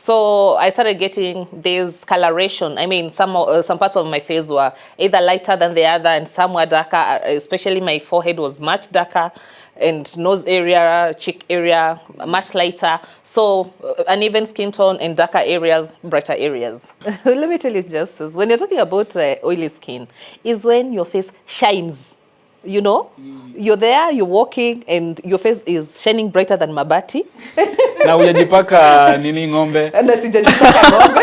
So I started getting this coloration. I mean, some parts of my face were either lighter than the other and some were darker, especially my forehead was much darker and nose area, cheek area, much lighter. So uneven skin tone and darker areas, brighter areas. Let me tell you, Justus, when you're talking about oily skin, is when your face shines. You know, you're there, you're walking, and your face is shining brighter than mabati. Na hujajipaka nini ng'ombe? Na sijajipaka ng'ombe.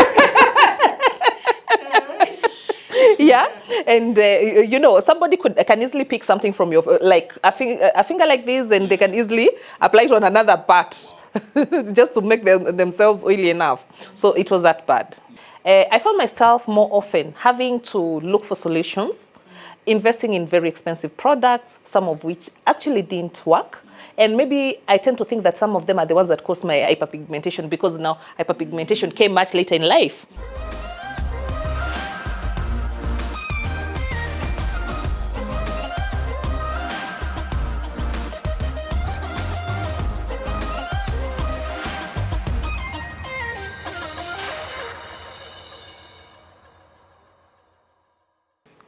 Yeah, and you know, somebody can easily pick something from your, like a finger like this, and they can easily apply it on another part just to make themselves oily enough. So it was that bad. I found myself more often having to look for solutions, investing in very expensive products, some of which actually didn't work. And maybe I tend to think that some of them are the ones that caused my hyperpigmentation, because now hyperpigmentation came much later in life.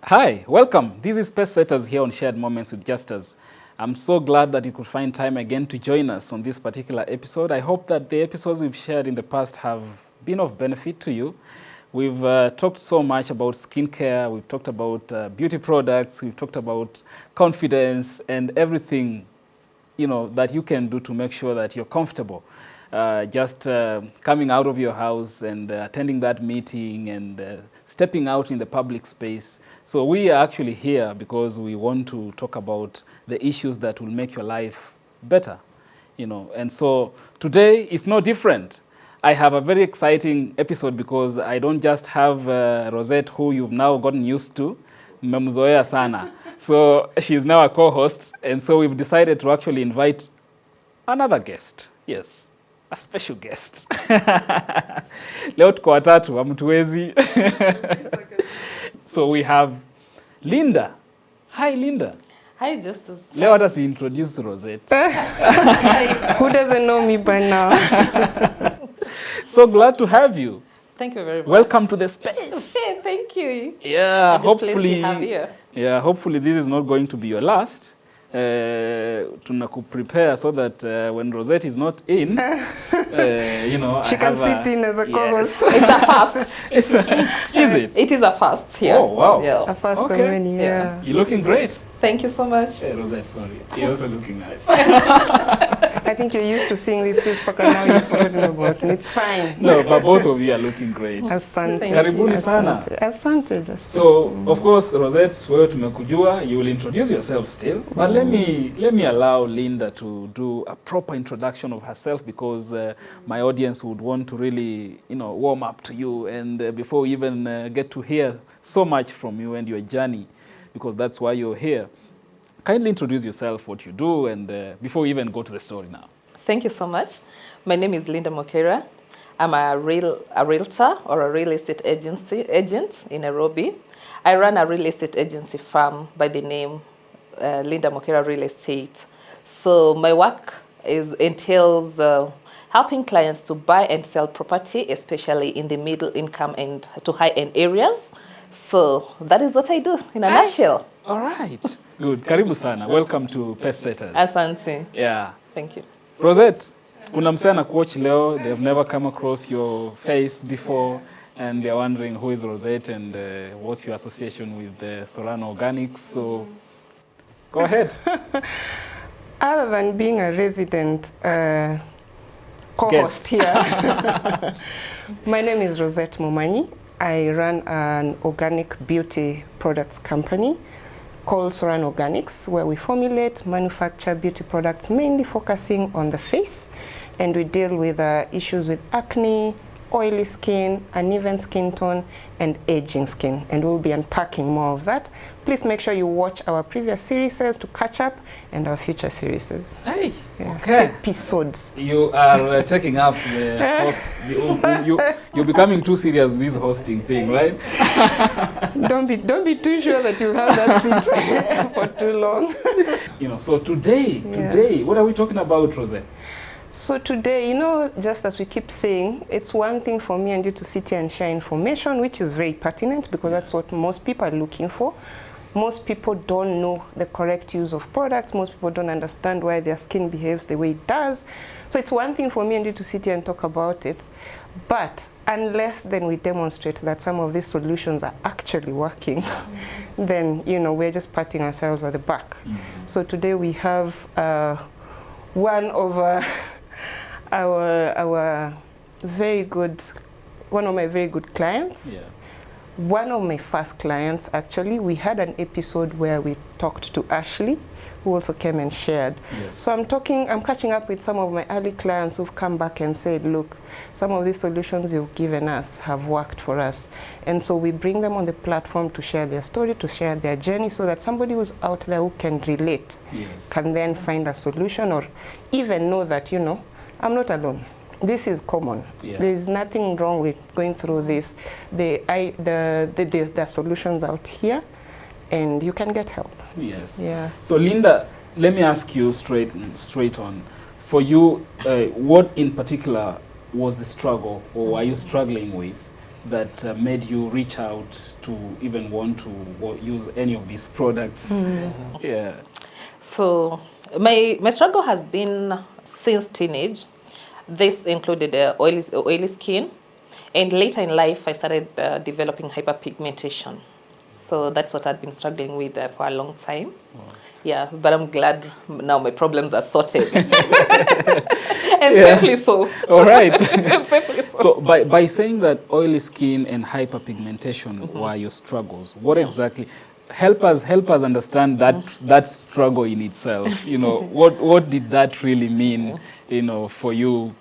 Hi, welcome. This is Pace Setters here on Shared Moments with Justus. I'm so glad that you could find time again to join us on this particular episode. I hope that the episodes we've shared in the past have been of benefit to you. We've talked so much about skincare, we've talked about beauty products, we've talked about confidence and everything, you know, that you can do to make sure that you're comfortable. Just coming out of your house and attending that meeting and stepping out in the public space. So we are actually here because we want to talk about the issues that will make your life better, you know. And so today it's no different. I have a very exciting episode because I don't just have Rosette, who you've now gotten used to, mmemzoea sana. So she's now a co-host, and so we've decided to actually invite another guest. Yes. A special guest. Leo tuko watatu, hamtuwezi. So we have Linda. Hi, Linda. Hi, Justus. Leo hata si introduce Rosette. Who doesn't know me by now? So glad to have you. Thank you very much. Welcome to the space. Thank you. Yeah, hopefully. Have here. Yeah, hopefully this is not going to be your last. Prepare so that when Rosette is not in, you know, she can sit in as a co-host. Yes. It's a fast. Is it? It is a fast here. Oh, wow. Yeah. A fast okay. Yeah. You're looking great. Thank you so much. Rosette, sorry. You're also looking nice. I think you're used to seeing this face pack and now you've forgotten about it. It's fine. No, but both of you are looking great. Asante. Karibuni sana. Asante. Justus. So, of course, Rosette, wewe tumekujua, you will introduce yourself still. But let me allow Linda to do a proper introduction of herself, because my audience would want to really, you know, warm up to you, and before we even get to hear so much from you and your journey, because that's why you're here. Kindly introduce yourself, what you do, and before we even go to the story now. Thank you so much. My name is Linda Mokeira. I'm a realtor or a real estate agent in Nairobi. I run a real estate agency firm by the name Linda Mokeira Real Estate. So my work entails helping clients to buy and sell property, especially in the middle income and to high-end areas. So that is what I do in a nutshell. All right. Good. Karibu sana. Welcome to Pace Setters. Asante. Yeah. Thank you. Rosette, kuna msee anakuwatch leo, they've never come across your face before, and they're wondering who is Rosette and what's your association with Sorano Organics. So go ahead. Other than being a resident co-host here, my name is Rosette Momanyi. I run an organic beauty products company called Sorano Organics, where we formulate, manufacture beauty products mainly focusing on the face, and we deal with issues with acne, oily skin, uneven skin tone, and aging skin, and we'll be unpacking more of that. Please make sure you watch our previous series to catch up, and our future series. Hey, okay. Episodes. You are taking up the host. You're becoming too serious with this hosting thing, right? Don't be too sure that you'll have that seat for too long. You know, so today, what are we talking about, Rosette? So today, just as we keep saying, it's one thing for me and you to sit here and share information, which is very pertinent because that's what most people are looking for. Most people don't know the correct use of products. Most people don't understand why their skin behaves the way it does. So it's one thing for me and you to sit here and talk about it. But unless then we demonstrate that some of these solutions are actually working, then, we're just patting ourselves at the back. So today we have one of one of my very good clients. Yeah. One of my first clients, actually, we had an episode where we talked to Ashley, who also came and shared. Yes. So I'm catching up with some of my early clients who've come back and said, look, some of these solutions you've given us have worked for us. And so we bring them on the platform to share their story, to share their journey, so that somebody who's out there who can relate can then find a solution or even know that, I'm not alone. This is common. Yeah. There's nothing wrong with going through this. There are solutions out here, and you can get help. Yes. Yes. So, Linda, let me ask you straight on. For you, what in particular was the struggle, or are you struggling with, that made you reach out to even want to use any of these products? Yeah. So, my struggle has been since teenage. This included oily skin, and later in life I started developing hyperpigmentation. So that's what I'd been struggling with for a long time. Wow. Yeah, but I'm glad now my problems are sorted. And safely so. All right. Safely so. So by saying that oily skin and hyperpigmentation were your struggles, what exactly... Help us understand that struggle in itself. What did that really mean? For you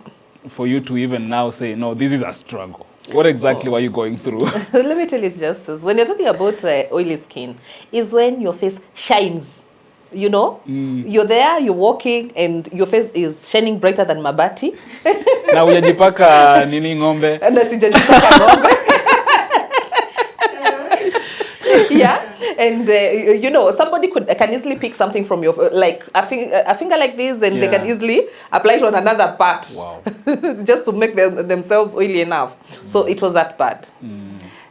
to even now say, no, this is a struggle. What exactly were you going through? Let me tell you, Justus. When you're talking about oily skin, is when your face shines. You're there, you're walking, and your face is shining brighter than mabati. Na hujajipaka nini ng'ombe? Na sijajipaka ng'ombe. Yeah, and somebody can easily pick something from your a finger like this, and they can easily apply it on another part. Wow. Just to make themselves oily enough. So it was that bad,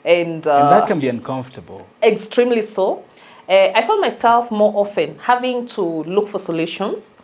and that can be uncomfortable. Extremely so. I found myself more often having to look for solutions,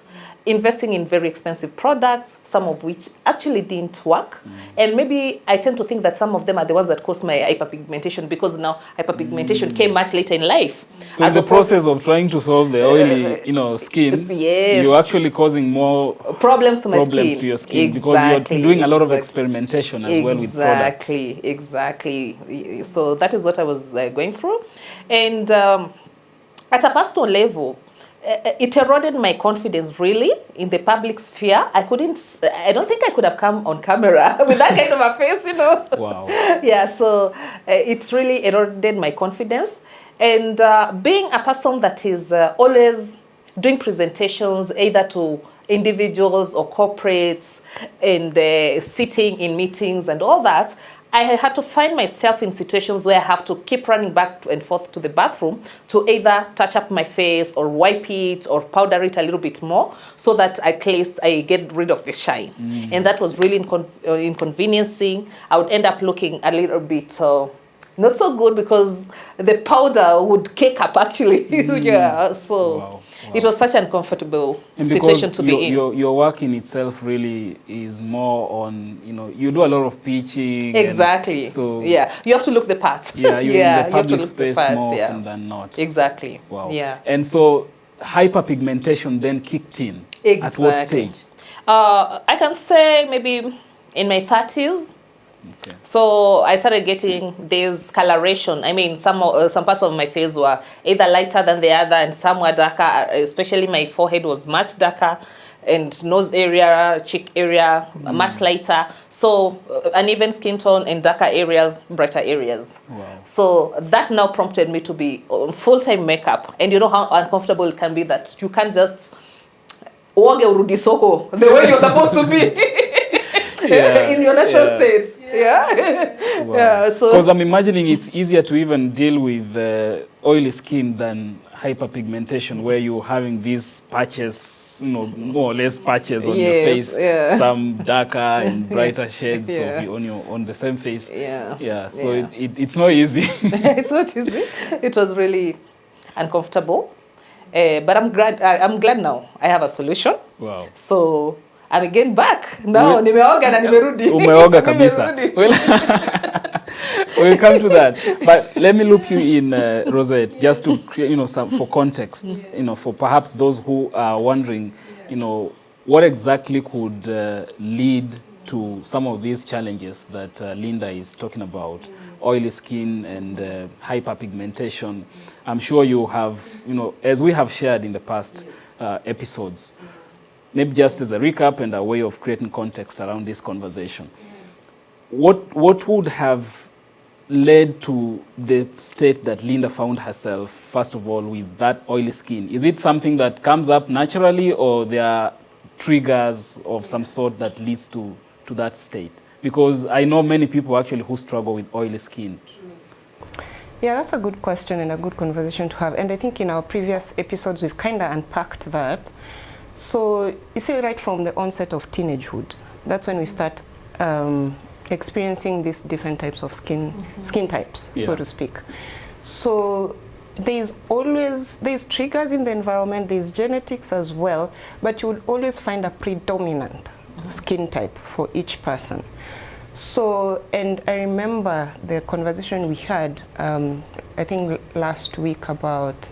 investing in very expensive products, some of which actually didn't work. And maybe I tend to think that some of them are the ones that caused my hyperpigmentation, because now hyperpigmentation came much later in life. So in the process of trying to solve the oily, skin, you're actually causing more problems to my skin. To your skin, because you're doing a lot of experimentation as well with products. Exactly. So that is what I was going through. And at a personal level, it eroded my confidence really in the public sphere. I don't think I could have come on camera with that kind of a face, Wow. Yeah, so it really eroded my confidence. And being a person that is always doing presentations either to individuals or corporates and sitting in meetings and all that, I had to find myself in situations where I have to keep running back and forth to the bathroom to either touch up my face or wipe it or powder it a little bit more, so that at least I get rid of the shine. And that was really inconveniencing. I would end up looking a little bit not so good because the powder would cake up actually. Yeah, so wow. It was such an uncomfortable situation to be in. Your work in itself really is more on, you do a lot of pitching. Exactly. So yeah, you have to look the part. Yeah, you're in the public space parts, more often than not. Exactly. Wow. Yeah. And so hyperpigmentation then kicked in. Exactly. At what stage? I can say maybe in my 30s. Okay. So I started getting this coloration. I mean, some parts of my face were either lighter than the other, and some were darker. Especially my forehead was much darker, and nose area, cheek area, much lighter. So uneven skin tone and darker areas, brighter areas. Wow. So that now prompted me to be on full-time makeup. And you know how uncomfortable it can be that you can't just oge urudi soko the way you're supposed to be. In your natural states. Wow. Yeah. So because I'm imagining it's easier to even deal with oily skin than hyperpigmentation, where you're having these patches, more or less patches on your Yes, face, yeah. some darker and brighter shades Yeah. on the same face. Yeah. Yeah. So Yeah. it's not easy. It's not easy. It was really uncomfortable. But I'm glad now I have a solution. Wow. So I'm again back. Now nimeoga na nimerudi. Umeoga kabisa. We'll come to that. But let me loop you in, Rosette, just to create, some for context, for perhaps those who are wondering, what exactly could lead to some of these challenges that Linda is talking about, oily skin and hyperpigmentation. I'm sure you have, as we have shared in the past episodes, maybe just as a recap and a way of creating context around this conversation. What would have led to the state that Linda found herself, first of all, with that oily skin? Is it something that comes up naturally, or there are triggers of some sort that leads to that state? Because I know many people actually who struggle with oily skin. Yeah, that's a good question and a good conversation to have. And I think in our previous episodes, we've kind of unpacked that. So you see, right from the onset of teenagehood, that's when we start experiencing these different types of skin types, so to speak. So there's triggers in the environment, there's genetics as well, but you would always find a predominant skin type for each person. So, and I remember the conversation we had, I think last week, about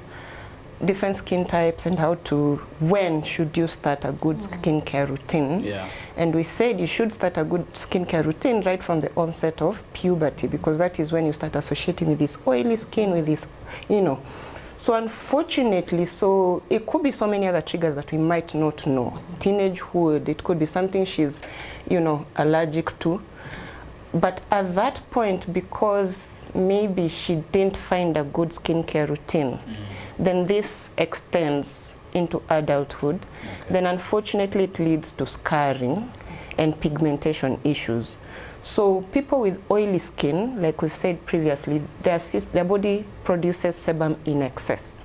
different skin types and when should you start a good skincare routine. Yeah. And we said you should start a good skincare routine right from the onset of puberty, because that is when you start associating with this oily skin, with this, So unfortunately, it could be so many other triggers that we might not know. Teenagehood, it could be something she's, allergic to. But at that point, because maybe she didn't find a good skincare routine, then this extends into adulthood. Then unfortunately it leads to scarring and pigmentation issues. So people with oily skin, like we've said previously, their body produces sebum in excess.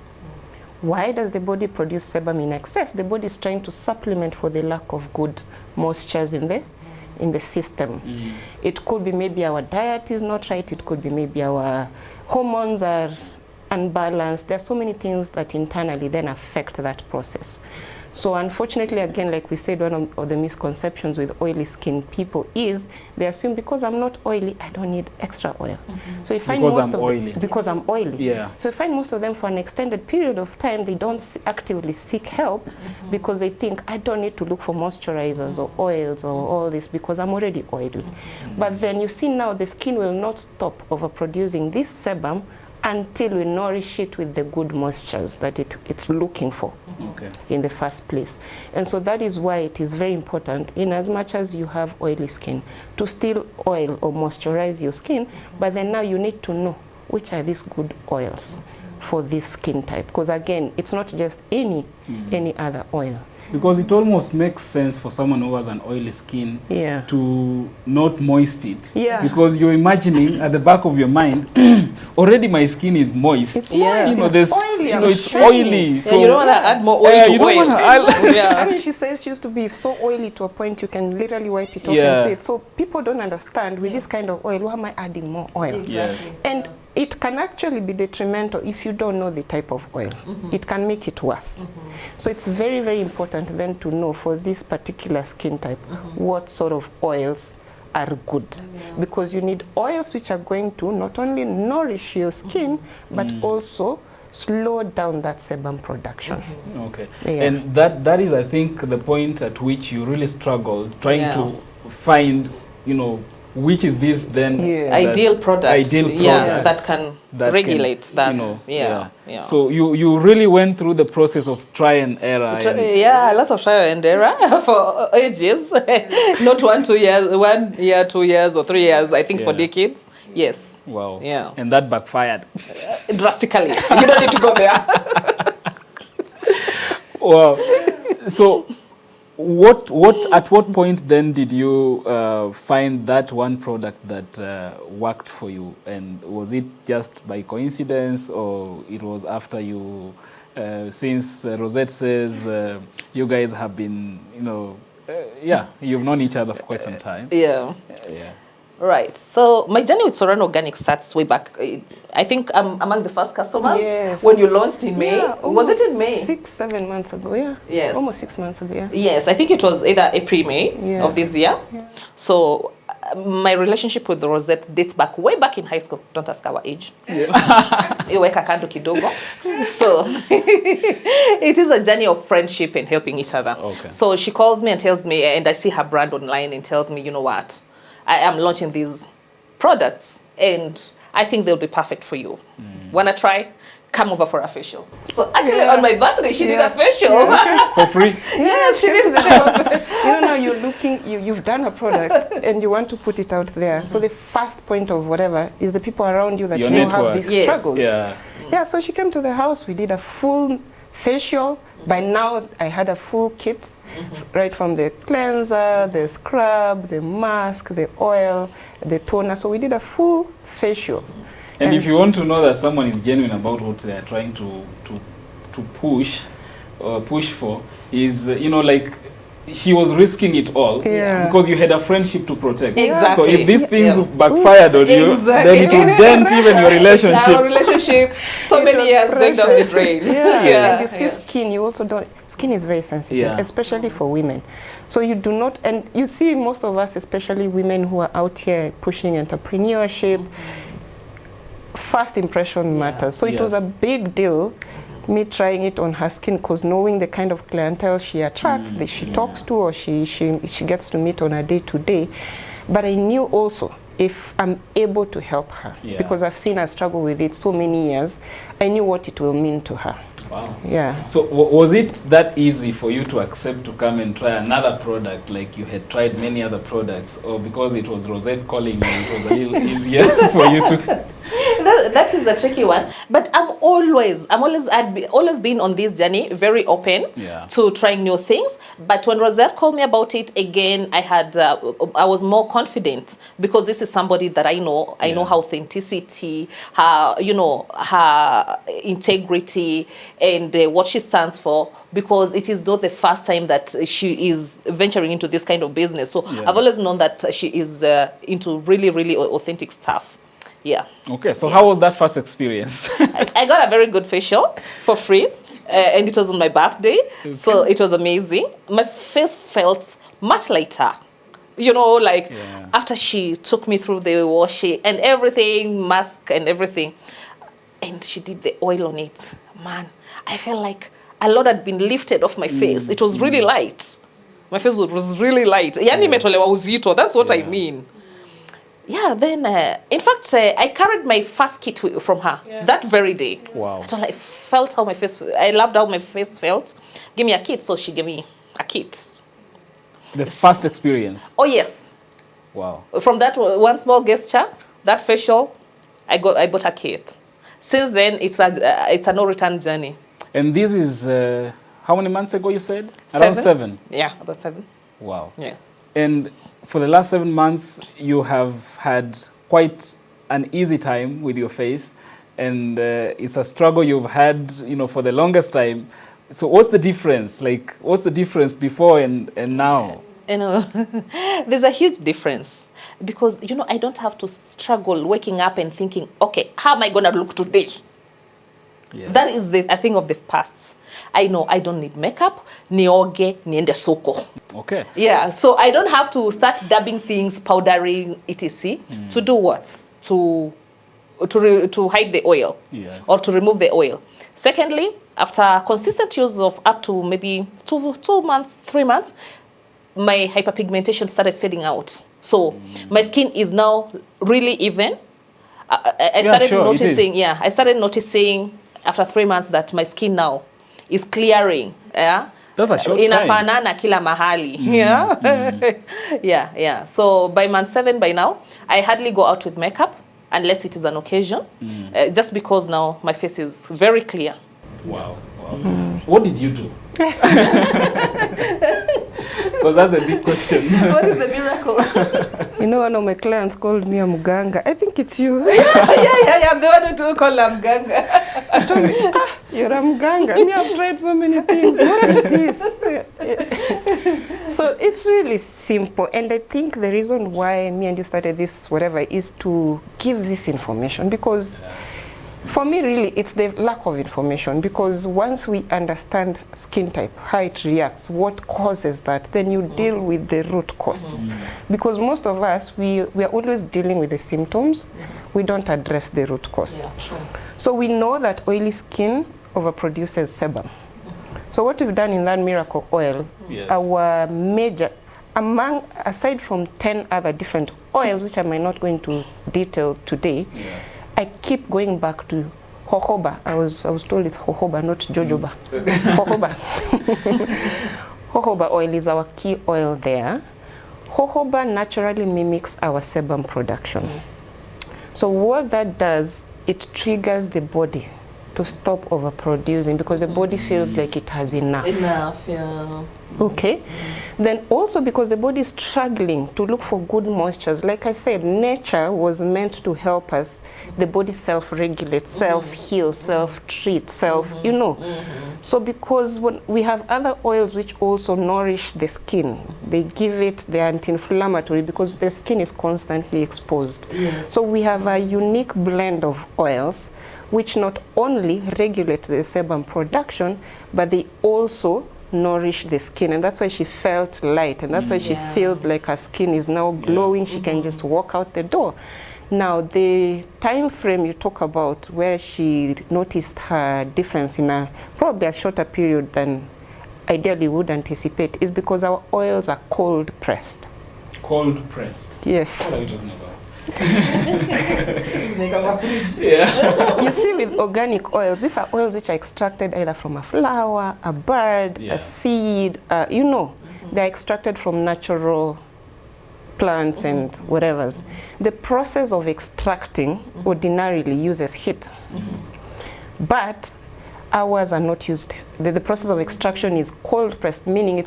Why does the body produce sebum in excess? The body is trying to supplement for the lack of good moistures in the system. It could be maybe our diet is not right, it could be maybe our hormones are unbalanced. There are so many things that internally then affect that process. So unfortunately, again, like we said, one of the misconceptions with oily skin people is they assume because I'm not oily, I don't need extra oil. So you find because I'm oily. Yeah. So you find most of them for an extended period of time, they don't actively seek help because they think I don't need to look for moisturizers or oils or all this because I'm already oily. But then you see now the skin will not stop overproducing this sebum until we nourish it with the good moistures that it's looking for in the first place. And so that is why it is very important, in as much as you have oily skin, to still oil or moisturize your skin, but then now you need to know which are these good oils for this skin type. Because again, it's not just any other oil. Because it almost makes sense for someone who has an oily skin to not moist it. Yeah. Because you're imagining at the back of your mind, already my skin is moist. It's moist. It's oily. It's oily. So you don't want to add more oil to oil. I mean, she says she used to be so oily to a point you can literally wipe it off and see it. So people don't understand with this kind of oil, why am I adding more oil? Exactly. And it can actually be detrimental if you don't know the type of oil. It can make it worse. So it's very, very important then to know for this particular skin type what sort of oils are good. Because you need oils which are going to not only nourish your skin, but also slow down that sebum production. Okay. Yeah. And that is, I think, the point at which you really struggle trying to find, which is this then ideal product that can regulate that. So you really went through the process of try and error. Lots of trial and error for ages. Not 1 year, 2 years, or 3 years, I think for decades. Yes. Wow. Yeah. And that backfired. Drastically. You don't need to go there. Wow. So at what point then did you find that one product that worked for you? And was it just by coincidence, or it was after you since Rosette says you guys have been, you've known each other for quite some time. Yeah. Yeah. Right. So my journey with Sorano Organic starts way back. I think I'm among the first customers when you launched in May. Yeah, Was it in May? 6-7 months ago, yeah. Yes. Almost 6 months ago, yeah. Yes, I think it was either April, May of this year. Yeah. So my relationship with Rosette dates back way back in high school. Don't ask our age. Iweka kando kidogo. So it is a journey of friendship and helping each other. Okay. So she calls me and tells me, and I see her brand online and tells me, you know what, I am launching these products and I think they'll be perfect for you. Wanna try? Come over for a facial. So actually on my birthday, she did a facial. For free? Yeah, she did. Now you're looking, you've done a product and you want to put it out there. So the first point of whatever is the people around you that Your you network. have these struggles. Yeah. Yeah, so she came to the house, we did a full facial. By now I had a full kit, right from the cleanser, the scrub, the mask, the oil, the toner. So we did a full facial. And if you want to know that someone is genuine about what they are trying to push for, is he was risking it all because you had a friendship to protect. Exactly. So if these things backfired on you, then it would dent even your relationship. Our relationship, so many years going down the drain. And you see skin, you also don't, skin is very sensitive, especially for women. So you do not, and you see most of us, especially women who are out here pushing entrepreneurship, first impression matters. So it was a big deal, me trying it on her skin, because knowing the kind of clientele she attracts, that she talks to, or she gets to meet on a day-to-day. But I knew also if I'm able to help her, because I've seen her struggle with it so many years, I knew what it will mean to her. Wow. Yeah. So was it that easy for you to accept to come and try another product like you had tried many other products, or because it was Rosette calling you, it was a little easier for you to... That is the tricky one. But I've always been on this journey, very open to trying new things. But when Rosette called me about it again, I was more confident, because this is somebody that I know. I know her authenticity, her integrity, and what she stands for, because it is not the first time that she is venturing into this kind of business. So I've always known that she is into really, really authentic stuff. Yeah. Okay, so how was that first experience? I got a very good facial for free, and it was on my birthday, so it was amazing. My face felt much lighter, after she took me through the washing and everything, mask and everything, and she did the oil on it. Man, I felt like a lot had been lifted off my face. It was really light. My face was really light. Yani imetolewa uzito, that's what I mean. Yeah, then, in fact, I carried my first kit from her that very day. Wow. So I felt how my face, I loved how my face felt. Give me a kit, so she gave me a kit. The first experience? Oh, yes. Wow. From that one small gesture, that facial, I bought a kit. Since then, it's a no-return journey. And this is, how many months ago you said? 7. Around 7? Yeah, about 7. Wow. Yeah. And for the last 7 months, you have had quite an easy time with your face, and it's a struggle you've had, for the longest time. So what's the difference? What's the difference before and now? There's a huge difference, because, I don't have to struggle waking up and thinking, okay, how am I going to look today? Yes. That is a thing of the past. I know I don't need makeup, nioge, niende soko. Okay. Yeah, so I don't have to start dabbing things, powdering, etc. To do what? To hide the oil, or to remove the oil. Secondly, after consistent use of up to maybe 2 months, 3 months, my hyperpigmentation started fading out. So my skin is now really even. I started noticing. Yeah, I started noticing after 3 months that my skin now is clearing. Yeah. That's a short time. Inafanana kila mahali. Yeah. So by month 7, by now, I hardly go out with makeup unless it is an occasion. Just because now my face is very clear. Wow. What did you do? Because that's a big question. What is the miracle? You know, one of my clients called me a muganga. I think it's you. yeah. I'm the one who call her mganga. You're a muganga. Me, I've tried so many things. What is this? So it's really simple. And I think the reason why me and you started this, whatever, is to give this information. Because for me, really, it's the lack of information. Because once we understand skin type, how it reacts, what causes that, then you deal with the root cause. Because most of us, we are always dealing with the symptoms. We don't address the root cause. Yeah, sure. So we know that oily skin overproduces sebum. So what we've done in that miracle oil, our major, aside from 10 other different oils, which I might not go into detail today, I keep going back to jojoba. I was told it's jojoba, not jojoba. Jojoba. Jojoba oil is our key oil there. Jojoba naturally mimics our sebum production. So what that does, it triggers the body to stop overproducing because the body feels like it has enough. Okay. Then also because the body is struggling to look for good moistures. Like I said, nature was meant to help us. The body self-regulate, self-heal, self-treat, you know. So because when we have other oils which also nourish the skin, they give it the anti-inflammatory because the skin is constantly exposed. So we have a unique blend of oils which not only regulate the sebum production, but they also nourish the skin. And that's why she felt light. And that's why she feels like her skin is now glowing. She can just walk out the door. Now, the time frame you talk about where she noticed her difference in probably a shorter period than ideally would anticipate is because our oils are cold pressed. Cold pressed? Yes. What are you talking about? You see, with organic oils, these are oils which are extracted either from a flower, a bird, a seed, you know, they're extracted from natural plants and whatevers. The process of extracting ordinarily uses heat, but ours are not used. The process of extraction is cold pressed, meaning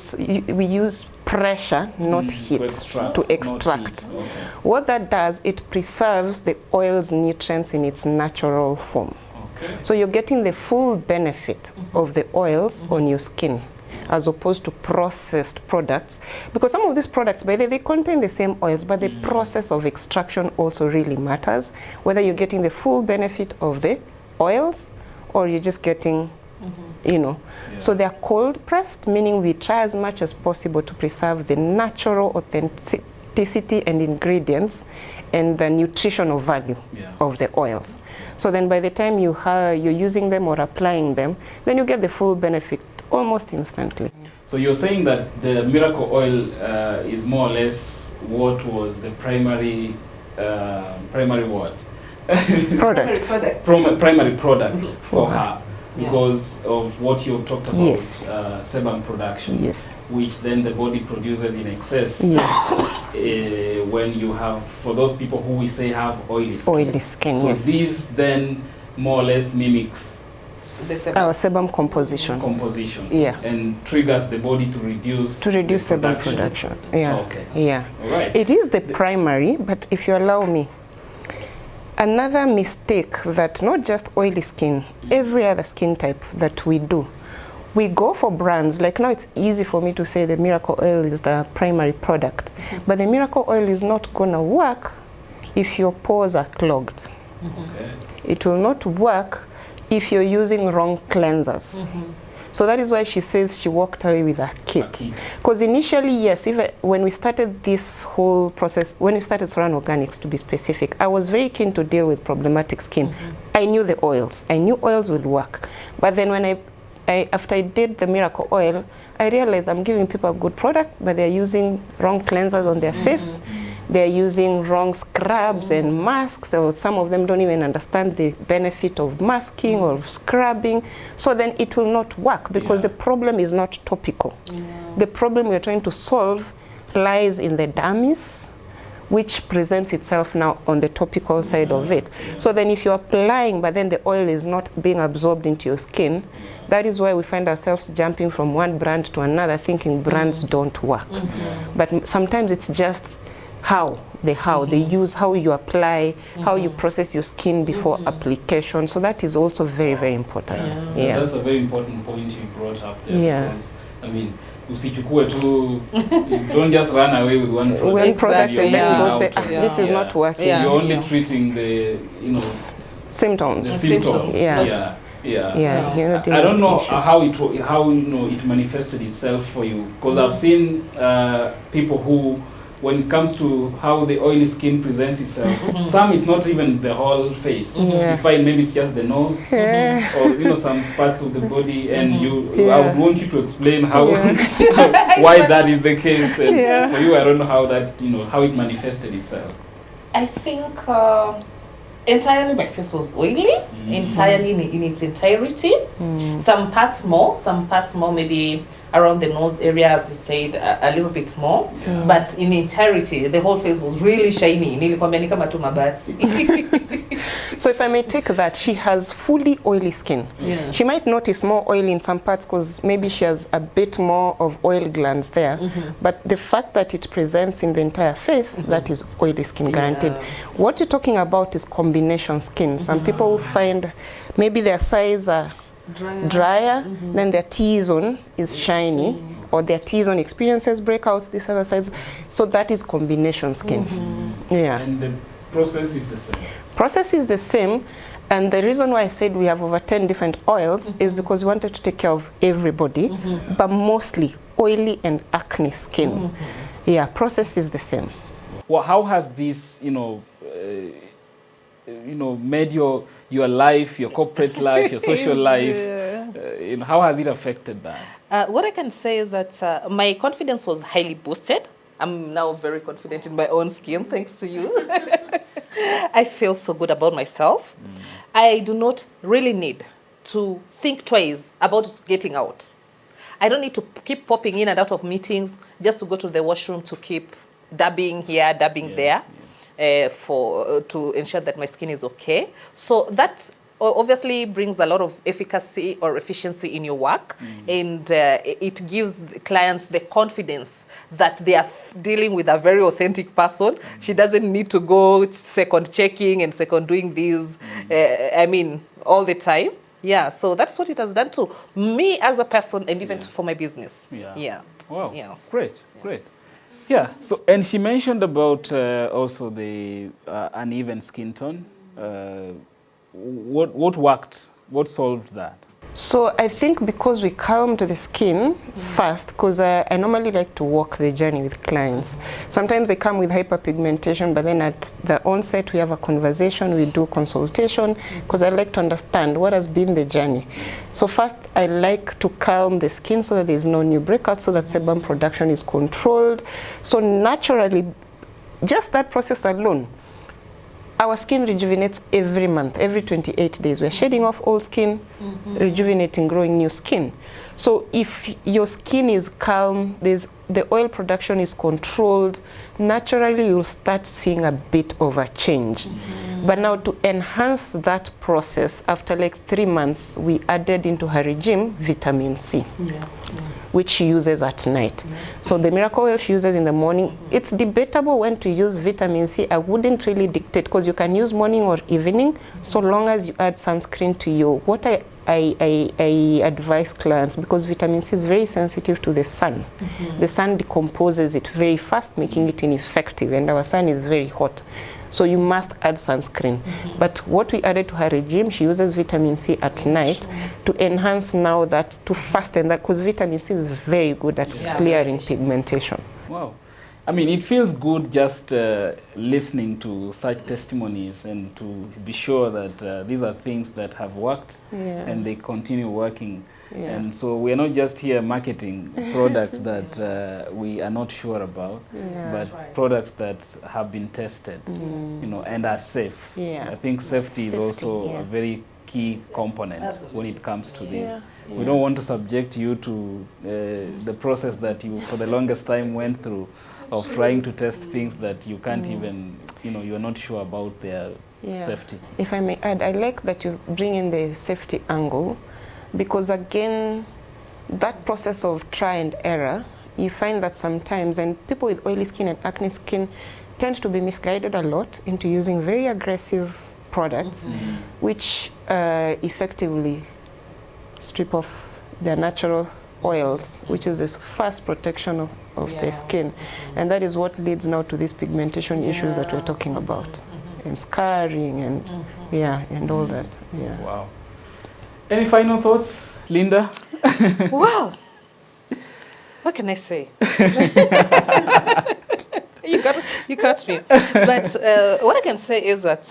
we use pressure, not heat, to extract. What that does, it preserves the oil's nutrients in its natural form. So you're getting the full benefit of the oils on your skin, as opposed to processed products. Because some of these products, by the way, they contain the same oils, but the process of extraction also really matters, whether you're getting the full benefit of the oils or you're just getting, you know. So they're cold pressed, meaning we try as much as possible to preserve the natural authenticity and ingredients and the nutritional value of the oils. So then by the time you're using them or applying them, then you get the full benefit almost instantly. So you're saying that the miracle oil is more or less what was the primary what? Product. From a primary product for her, because of what you talked about, sebum production, which then the body produces in excess when you have, for those people who we say have oily skin. So these then more or less mimics our sebum composition. And triggers the body to reduce sebum production. All right. It is the primary, but if you allow me, another mistake that not just oily skin, every other skin type that we do, we go for brands. Like now it's easy for me to say the miracle oil is the primary product, but the miracle oil is not gonna work if your pores are clogged. It will not work if you're using wrong cleansers. So that is why she says she walked away with a kit. Because initially, yes, even when we started this whole process, when we started Sorano Organics to be specific, I was very keen to deal with problematic skin. I knew the oils. I knew oils would work. But then when after I did the miracle oil, I realized I'm giving people a good product, but they're using wrong cleansers on their face. They're using wrong scrubs and masks, or some of them don't even understand the benefit of masking or scrubbing. So then it will not work because the problem is not topical. The problem we're trying to solve lies in the dermis, which presents itself now on the topical side of it. So then if you're applying, but then the oil is not being absorbed into your skin, that is why we find ourselves jumping from one brand to another, thinking brands don't work. But sometimes it's just how they use, how you apply, how you process your skin before application. So that is also very, very important. Yeah. That's a very important point you brought up there. Yeah. Because, I mean, usichukue tu, you don't just run away with one product. One product You're and then missing go out say, on- this is not working. You're only treating the, the Symptoms. symptoms. Yeah. Yeah. You're not I don't dealing know with the issue. how it manifested itself for you, because I've seen people who, when it comes to how the oily skin presents itself, some it's not even the whole face. Yeah. You find maybe it's just the nose or some parts of the body, and I would want you to explain how why that is the case. And for you, I don't know how that how it manifested itself. I think entirely my face was oily, entirely in its entirety. Some parts more, maybe around the nose area, as you said, a little bit more. But in entirety, the whole face was really shiny. Nilikwambia ni kama tu mabati. So if I may take that, she has fully oily skin. She might notice more oil in some parts because maybe she has a bit more of oil glands there. But the fact that it presents in the entire face, that is oily skin guaranteed. What you're talking about is combination skin. Some people will find maybe their sides are drier, then their T-zone is shiny, or their T-zone experiences breakouts, these other sides. So that is combination skin. Yeah. And the process is the same. Process is the same, and the reason why I said we have over 10 different oils is because we wanted to take care of everybody, but mostly oily and acne skin. Yeah, process is the same. Well, how has this, made your life, your corporate life, your social life? How has it affected that? What I can say is that my confidence was highly boosted. I'm now very confident in my own skin, thanks to you. I feel so good about myself. I do not really need to think twice about getting out. I don't need to keep popping in and out of meetings just to go to the washroom to keep dabbing here, dabbing there. To ensure that my skin is okay. So that obviously brings a lot of efficacy or efficiency in your work, and it gives the clients the confidence that they are dealing with a very authentic person. She doesn't need to go second checking and second doing this, all the time. Yeah, so that's what it has done to me as a person and even for my business. Yeah. Wow. Yeah. Great. Yeah, so, and she mentioned about also the uneven skin tone. What worked? What solved that? So I think because we calmed the skin first, because I normally like to walk the journey with clients. Sometimes they come with hyperpigmentation, but then at the onset we have a conversation, we do consultation, because I like to understand what has been the journey. So first I like to calm the skin so that there's no new breakouts, so that sebum production is controlled. So naturally, just that process alone, our skin rejuvenates every month, every 28 days. We're shedding off old skin, rejuvenating, growing new skin. So if your skin is calm, the oil production is controlled, naturally you'll start seeing a bit of a change. But now to enhance that process, after like 3 months, we added into her regime vitamin C. Which she uses at night. So the miracle oil she uses in the morning, it's debatable when to use vitamin C. I wouldn't really dictate, because you can use morning or evening, so long as you add sunscreen to your, what I advise clients, because vitamin C is very sensitive to the sun. The sun decomposes it very fast, making it ineffective, and our sun is very hot. So you must add sunscreen. But what we added to her regime, she uses vitamin C at night to enhance now that, to fasten that, because vitamin C is very good at clearing pigmentation. Wow. I mean, it feels good just listening to such testimonies and to be sure that these are things that have worked and they continue working. And so we're not just here marketing products that we are not sure about, but products that have been tested, and are safe. I think safety is also a very key component when it comes to this. We don't want to subject you to the process that you for the longest time went through of trying to test things that you can't even, you're not sure about their safety. If I may add, I like that you bring in the safety angle, because again, that process of try and error, you find that sometimes, and people with oily skin and acne skin tend to be misguided a lot into using very aggressive products, which effectively strip off their natural oils, which is this first protection of the skin. And that is what leads now to these pigmentation issues that we're talking about, and scarring, and and all that. Yeah. Wow. Any final thoughts, Linda? Well, what can I say? You cut me. But what I can say is that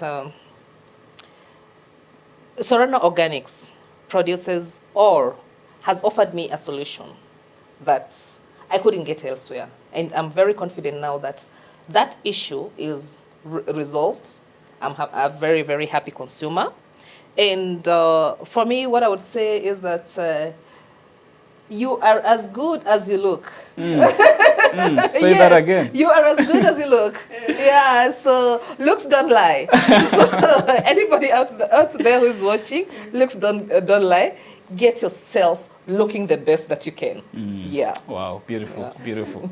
Sorano Organics produces or has offered me a solution that I couldn't get elsewhere. And I'm very confident now that that issue is resolved. I'm a very, very happy consumer. And for me, what I would say is that you are as good as you look. Say that again. You are as good as you look. Yeah, so looks don't lie. So anybody out there who is watching, looks don't lie. Get yourself looking the best that you can. Yeah. Wow, beautiful, beautiful.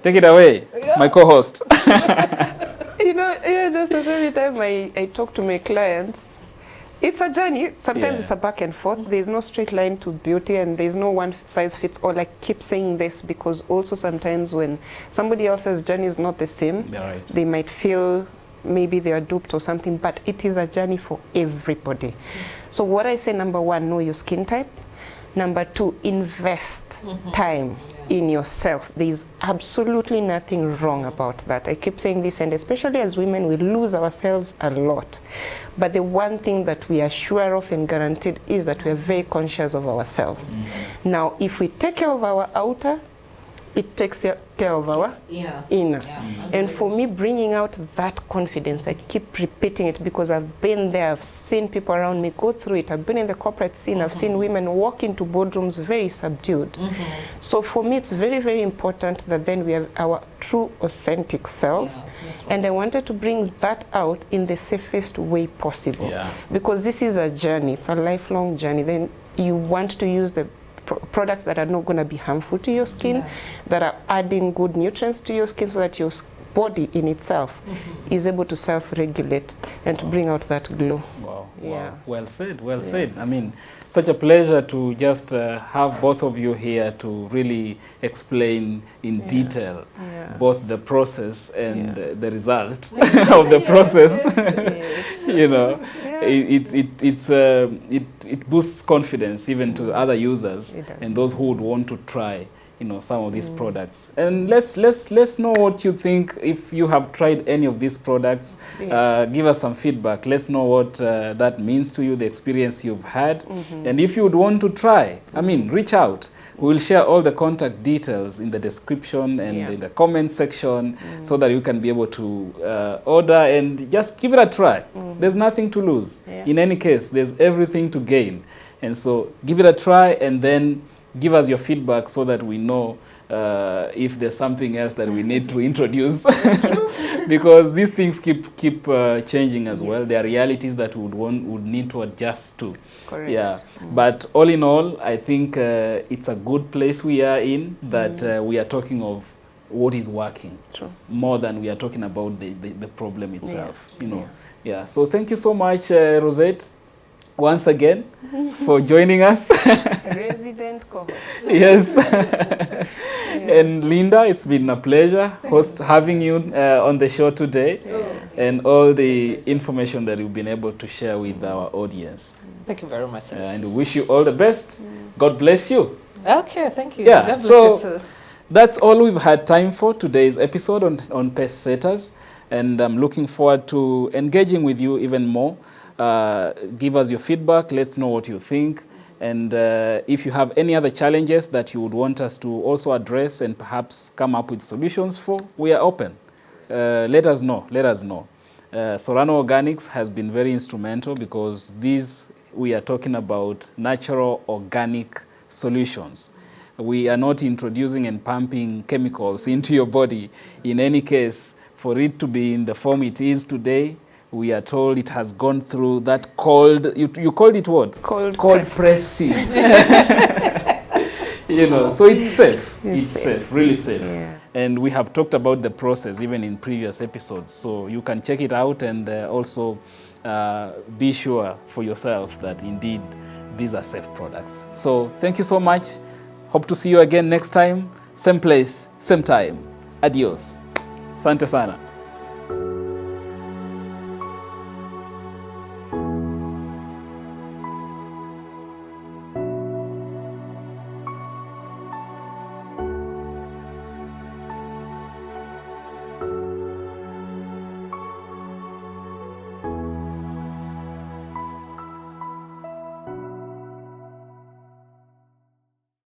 Take it away, my co-host. Just as every time I talk to my clients, it's a journey. Sometimes it's a back and forth. There's no straight line to beauty, and there's no one size fits all. I keep saying this because also sometimes when somebody else's journey is not the same, they might feel maybe they are duped or something, but it is a journey for everybody. So what I say, number one, know your skin type. Number two, invest time in yourself. There's absolutely nothing wrong about that. I keep saying this, and especially as women, we lose ourselves a lot. But the one thing that we are sure of and guaranteed is that we are very conscious of ourselves. Now, if we take care of our outer, it takes care of our inner. And for me, bringing out that confidence, I keep repeating it because I've been there. I've seen people around me go through it. I've been in the corporate scene. I've seen women walk into boardrooms very subdued. So for me, it's very, very important that then we have our true, authentic selves. And I wanted to bring that out in the safest way possible. Because this is a journey. It's a lifelong journey. Then you want to use the products that are not going to be harmful to your skin, that are adding good nutrients to your skin, so that your body in itself is able to self-regulate and to bring out that glow. Wow. Well said, well said. I mean, such a pleasure to just have both of you here to really explain in detail both the process and the result of the process. It boosts confidence even to other users and those who would want to try some of these products. And let's know what you think. If you have tried any of these products, give us some feedback. Let's know what that means to you, the experience you've had. And if you would want to try, reach out. We will share all the contact details in the description and in the comment section so that you can be able to order and just give it a try. There's nothing to lose. In any case, there's everything to gain. And so give it a try and then give us your feedback so that we know if there's something else that we need to introduce. Because these things keep changing as well. There are realities that we would need to adjust to. Correct. Yeah. But all in all, I think it's a good place we are in, that we are talking of what is working more than we are talking about the problem itself. So thank you so much, Rosette, once again for joining us. Resident co-host. Yes. And Linda, it's been a pleasure having you on the show today, and all the information that you've been able to share with our audience. Thank you very much. And we wish you all the best. God bless you. Okay, thank you. Yeah, God bless so you too. That's all we've had time for today's episode on Pest Setters, and I'm looking forward to engaging with you even more. Give us your feedback. Let's know what you think. And if you have any other challenges that you would want us to also address and perhaps come up with solutions for, we are open. Let us know. Sorano Organics has been very instrumental, because we are talking about natural organic solutions. We are not introducing and pumping chemicals into your body. In any case, for it to be in the form it is today, we are told it has gone through that cold, you called it what? Cold pressing. You know, so it's safe. It's safe, really safe. Yeah. And we have talked about the process even in previous episodes. So you can check it out and also be sure for yourself that indeed these are safe products. So thank you so much. Hope to see you again next time. Same place, same time. Adios. Sante sana.